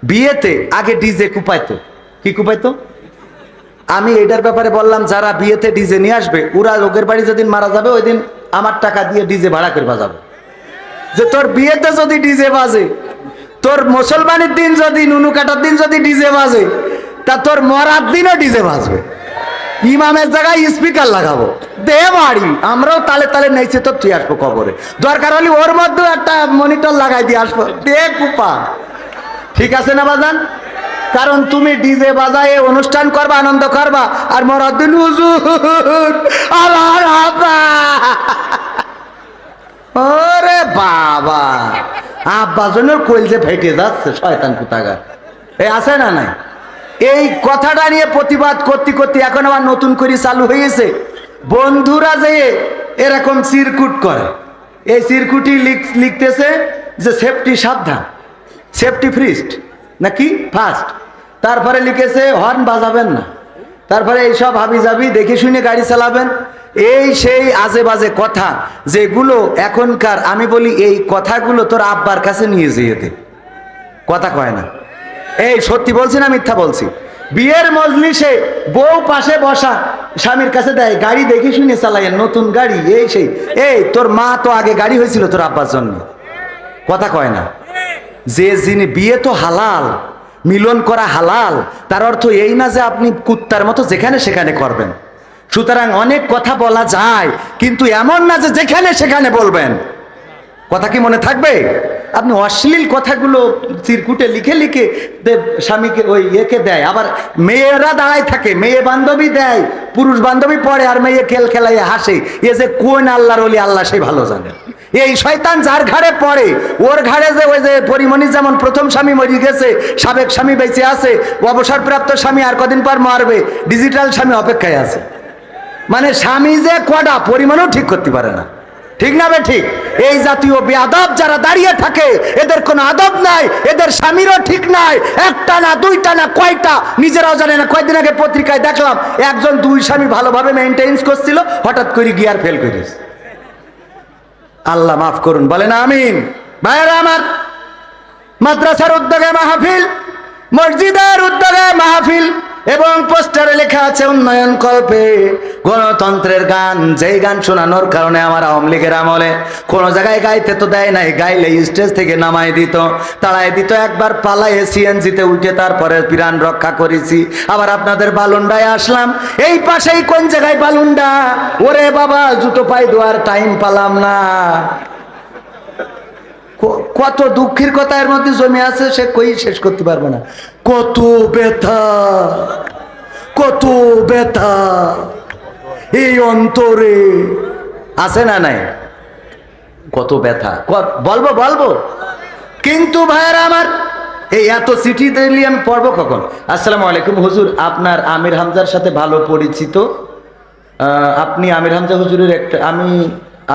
বিয়েতে আগে ডিজে কুপাইতো। কি কুপাইতো? আমি এটার ব্যাপারে বললাম, যারা বিয়েতে ডিজে নিয়ে আসবে ওরা লোকের বাড়ি যেদিন মারা যাবে ওই দিন আমার টাকা দিয়ে ডিজে ভাড়া করে বাজাবে। যে তোর বিয়েতে যদি ডিজে বাজে, তোর মুসলমানের দিন যদি, নুনু কাটার দিন যদি ডিজে বাজে, তা তোর মরার দিনও ডিজে বাজবে। ইমামের জায়গায় স্পিকার লাগাবো, দে বাড়ি, আমরাও তালে তালে নেইছে তো তুই আসবো কবরে, দরকার হলে ওর মধ্যেও একটা মনিটর লাগাই দিয়ে আসবো, দে কুপা। ঠিক আছে না বাজান? কারণ তুমি ডিজে বাজায় অনুষ্ঠান করবা, আনন্দ করবা, আর মরার দিন হুজুর আমার আব্বা, ওরে বাবা, আব্বা জন্য কইলছে ফেটে যাচ্ছে, শয়তান কোথাকার। এই আছে না নাই? এই কথাটা নিয়ে প্রতিবাদ করতে করতে এখন আবার নতুন করে চালু হয়েছে, বন্ধুরা যে এরকম চিরকুট করে, এই চিরকুটি লিখতেছে যে সেফটি সাবধান, সেফটি ফ্রিস্ট নাকি ফার্স্ট, তারপরে লিখেছে হর্ন বাজাবেন না, তারপরে এইসব হাবি যাবি দেখে শুনে গাড়ি চালাবেন। এই সেই আজে বাজে কথা যেগুলো এখনকার, আমি বলি এই কথাগুলো তোর আব্বার কাছে নিয়ে যেয়ে দে, কথা কয় না। এই সত্যি বলছি না মিথ্যা বলছি? বিয়ের মজলিসে বউ পাশে বসা, স্বামীর কাছে দেয় গাড়ি দেখে শুনে চালাইয়েন, নতুন গাড়ি, এই সেই। এই তোর মা তো আগে গাড়ি হয়েছিল তোর আব্বার জন্য, কথা কয় না। যে যিনি বিয়ে তো হালাল, মিলন করা হালাল, তার অর্থ এই না যে আপনি কুত্তার মতো যেখানে সেখানে করবেন। সুতরাং অনেক কথা বলা যায়, কিন্তু এমন না যে যেখানে সেখানে বলবেন। কথা কি মনে থাকবে? আপনি অশ্লীল কথাগুলো চিরকুটে লিখে লিখে স্বামীকে ওই একে দেয়, আবার মেয়েরা দাঁড়ায় থাকে, মেয়ে বান্ধবী দেয়, পুরুষ বান্ধবী পড়ে, আর মেয়ে খেল খেলাইয়ে হাসে। এ যে কোন আল্লাহর ওলি আল্লাহ সেই ভালো জানে। এই শয়তান যার ঘাড়ে পড়ে, ওর ঘাড়ে যে ওই যে পরিমণি যেমন প্রথম স্বামী মরে গেছে, সাবেক স্বামী বেঁচে আছে, অবসরপ্রাপ্ত স্বামী আর কদিন পর মারবে, ডিজিটাল স্বামী অপেক্ষায় আছে। মানে স্বামী যে কটা পরিমাণও ঠিক করতে পারে না, ঠিক না বে ঠিক? এই জাতীয় বেয়াদব যারা দাঁড়িয়ে থাকে, এদের কোনো আদব নাই, এদের স্বামীরও ঠিক নাই, একটা না দুইটা না কয়টা নিজেরাও জানে না। কয়েকদিন আগে পত্রিকায় দেখলাম একজন দুই স্বামী ভালোভাবে মেনটেন্স করছিল, হঠাৎ করে গিয়ার ফেল করিস। আল্লাহ মাফ করুন, বলেন আমিন। ভাইরা আমার, মাদ্রাসার উদ্যোগে মাহফিল, মসজিদের উদ্যোগে মাহফিল, এবং পোস্টারে লেখা আছে উন্নয়ন কল্পে গণতন্ত্রের গান। যেই গান শোনানোর কারণে আমার আওয়ামী লীগের আমলে কোনো জায়গায় গাইতে তো দেয় নাই, গাইলে স্টেজ থেকে নামাই দিত, তাড়াই দিত, একবার পালাইয়ে সিএনজিতে উঠে তারপরে প্রাণ রক্ষা করেছি। আবার আপনাদের বালুন্ডায় আসলাম, এই পাশেই কোন জায়গায় বালুন্ডা, ওরে বাবা জুতো পাই দেওয়ার টাইম পালাম না। কত দুঃখের কথা এর মধ্যে জমে আছে, সে কই শেষ করতে পারবে না। কত ব্যথা, কত ব্যথা এই অন্তরে আছে না নাই? কত ব্যথা বলবো বলবো, কিন্তু ভাইয়েরা আমার, এই এত চিঠি দিলি আমি পড়বো কখন? আসসালামু আলাইকুম হুজুর, আপনার আমির হামজার সাথে ভালো পরিচিত, আপনি আমির হামজা হুজুরের একটা, আমি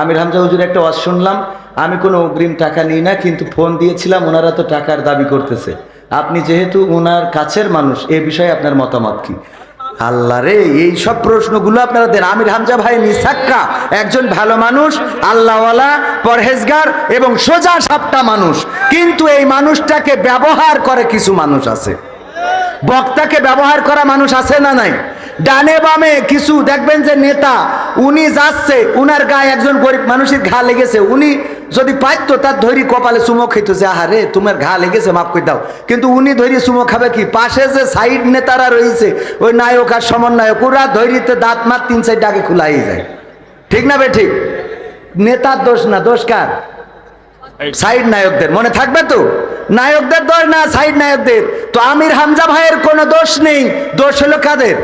আমির হামজা হুজুরের একটা ওয়াজ শুনলাম, আমি কোনো অগ্রিম টাকা নিই না, কিন্তু ফোন দিয়েছিলাম, ওনারা তো টাকার দাবি করতেছে, আপনি যেহেতু ওনার কাছের মানুষ, এ বিষয়ে আপনার মতামত কি? আল্লাহ রে, এই সব প্রশ্নগুলো আপনারা দেন। আমির হামজা ভাই নিসাক্কা একজন ভালো মানুষ, আল্লাহওয়ালা, পরহেজগার এবং সোজা সাপটা মানুষ, কিন্তু এই মানুষটাকে ব্যবহার করে কিছু মানুষ আছে, বক্তাকে ব্যবহার করা মানুষ আছে না নাই? ডানে বামে কিছু দেখবেন যে নেতা, উনি যাচ্ছে, উনার গায়ে একজন গরিব মানুষের ঘা লেগেছে, উনি যদি পাইতো তার ধরি কপালে চুমো খেত যে আহারে তোমার ঘা লেগেছে মাফ করে দাও, কিন্তু উনি ধরি চুমো খাবে কি? পাশে যে সাইড নেতারা রয়েছে, ওই নায়ক আর সমন্বয়ক, ওরা ধরিতে দাঁত মাত 3-4 ডাকে খুলাই যায়, ঠিক না বে ঠিক? নেতার দোষ না, দোষ কার? সাইড নায়কদের। মনে থাকবে তো, নায়কদের দোষ না, সাইড নায়কদের। তো আমির হামজা ভাইয়ের কোনো দোষ নেই, দোষ হলো কাদের?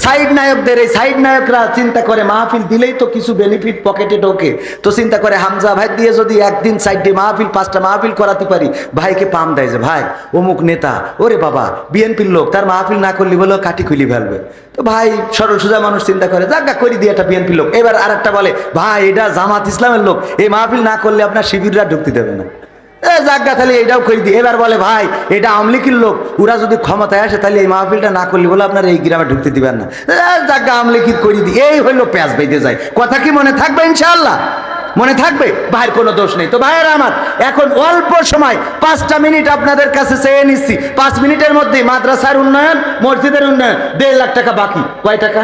সাইড নায়কদের। এই সাইড নায়করা চিন্তা করে মাহফিল দিলেই তো কিছু বেনিফিট পকেটে ঢোকে, তো চিন্তা করে হামজা ভাই দিয়ে যদি একদিন সাইডে মাহফিল 5টা মাহফিল করাতে পারি, ভাইকে পাম দেয় যে ভাই অমুক নেতা, ওরে বাবা বিএনপির লোক, তার মাহফিল না করলি বলে কাটি খুলি ফেলবে, তো ভাই সরল সোজা মানুষ চিন্তা করে জাগা করে দিয়ে একটা বিএনপির লোক। এবার আর একটা বলে ভাই এটা জামাত ইসলামের লোক, এই মাহফিল না করলে আপনার শিবিররা ঢুকতে দেবে না, জাগা তাহলে এটাও করে দিই। এবার বলে ভাই এটা আওয়ামী লীগের লোক, ওরা যদি ক্ষমতায় আসে তাহলে এই মাহফিলটা না করলে বলে আপনার এই গ্রামে ঢুকতে দিবেন না, জাগা আওয়ামী লীগের করে দিই। এই হইলো প্যাঁচ বেঁধে যায়। কথা কি মনে থাকবে ইনশাআল্লাহ? মনে থাকবে? ভাইয়ের কোনো দোষ নেই। তো ভাইয়েরা আমার, এখন অল্প সময় 5টা মিনিট আপনাদের কাছে চেয়ে নিচ্ছি। 5 মিনিটের মধ্যে মাদ্রাসার উন্নয়ন, মসজিদের উন্নয়ন, 1.5 লাখ টাকা বাকি। কয় টাকা?